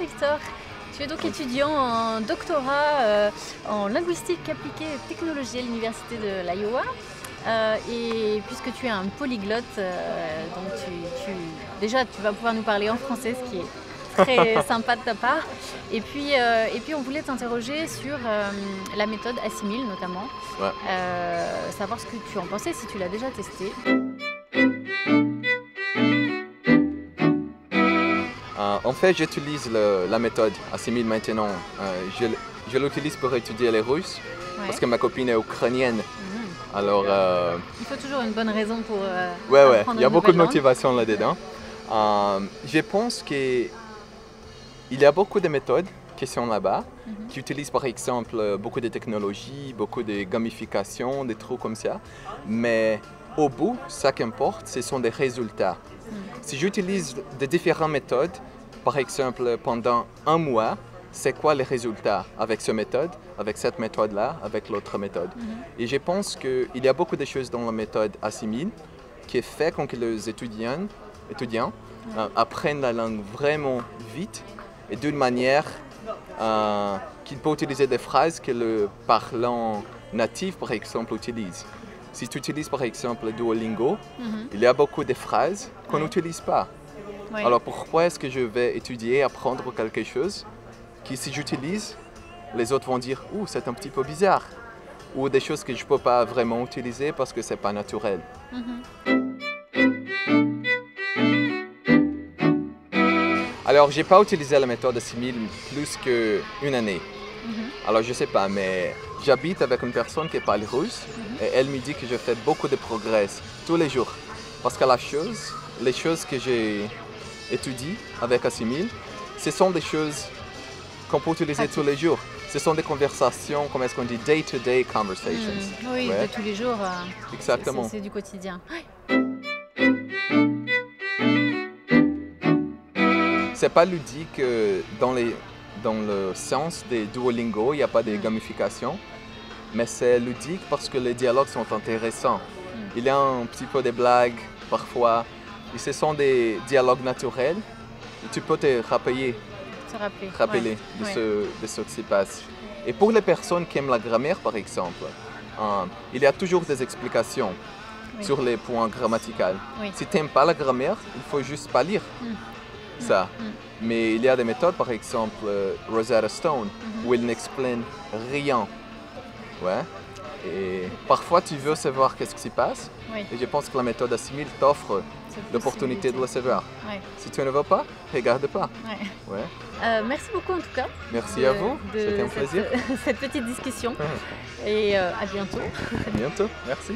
Victor. Tu es donc étudiant en doctorat en linguistique appliquée et technologie à l'université de l'Iowa. Et puisque tu es un polyglotte, donc déjà tu vas pouvoir nous parler en français, ce qui est très sympa de ta part. Et puis on voulait t'interroger sur la méthode Assimil notamment. Ouais. Savoir ce que tu en pensais, si tu l'as déjà testé. En fait, j'utilise la méthode Assimil maintenant. Je l'utilise pour étudier les Russes, parce que ma copine est ukrainienne. Alors, il faut toujours une bonne raison pour ouais, apprendre il y a une beaucoup de nouvelle langue. motivation là-dedans. Je pense qu'il y a beaucoup de méthodes qui sont là-bas, qui utilisent par exemple beaucoup de technologies, beaucoup de gamification, des trucs comme ça. Mais au bout, ce qui importe, ce sont des résultats. Si j'utilise de différentes méthodes, par exemple pendant un mois, c'est quoi les résultats avec cette méthode-là, avec l'autre méthode. Et je pense qu'il y a beaucoup de choses dans la méthode Assimil qui fait quand les étudiants apprennent la langue vraiment vite et d'une manière qu'ils peuvent utiliser des phrases que le parlant natif, par exemple, utilise. Si tu utilises par exemple Duolingo, il y a beaucoup de phrases qu'on n'utilise pas. Alors pourquoi est-ce que je vais étudier, apprendre quelque chose qui, si j'utilise, les autres vont dire « Ouh, c'est un petit peu bizarre » ou des choses que je ne peux pas vraiment utiliser parce que ce n'est pas naturel. Alors, je n'ai pas utilisé la méthode Assimil plus qu'une année. Alors, je ne sais pas, mais j'habite avec une personne qui parle russe et elle me dit que je fais beaucoup de progrès tous les jours. Parce que les choses que j'ai étudiées avec Assimil, ce sont des choses qu'on peut utiliser tous les jours. Ce sont des conversations, comment est-ce qu'on dit, day-to-day conversations. Oui, de tous les jours. Exactement. C'est du quotidien. C'est pas ludique dans le sens des Duolingo, il n'y a pas de gamification, mais c'est ludique parce que les dialogues sont intéressants. Il y a un petit peu de blagues parfois, et ce sont des dialogues naturels, et tu peux te rappeler de ce qui se passe. Et pour les personnes qui aiment la grammaire, par exemple, il y a toujours des explications sur les points grammaticaux. Si tu n'aimes pas la grammaire, il faut juste pas lire ça. Mais il y a des méthodes, par exemple Rosetta Stone, où il n'explique rien. Et parfois, tu veux savoir qu'est-ce qui se passe. Et je pense que la méthode Assimil t'offre l'opportunité de le savoir. Si tu ne veux pas, regarde pas. Merci beaucoup en tout cas. Merci à vous, c'était un plaisir. Cette petite discussion. Et à bientôt. À bientôt, merci.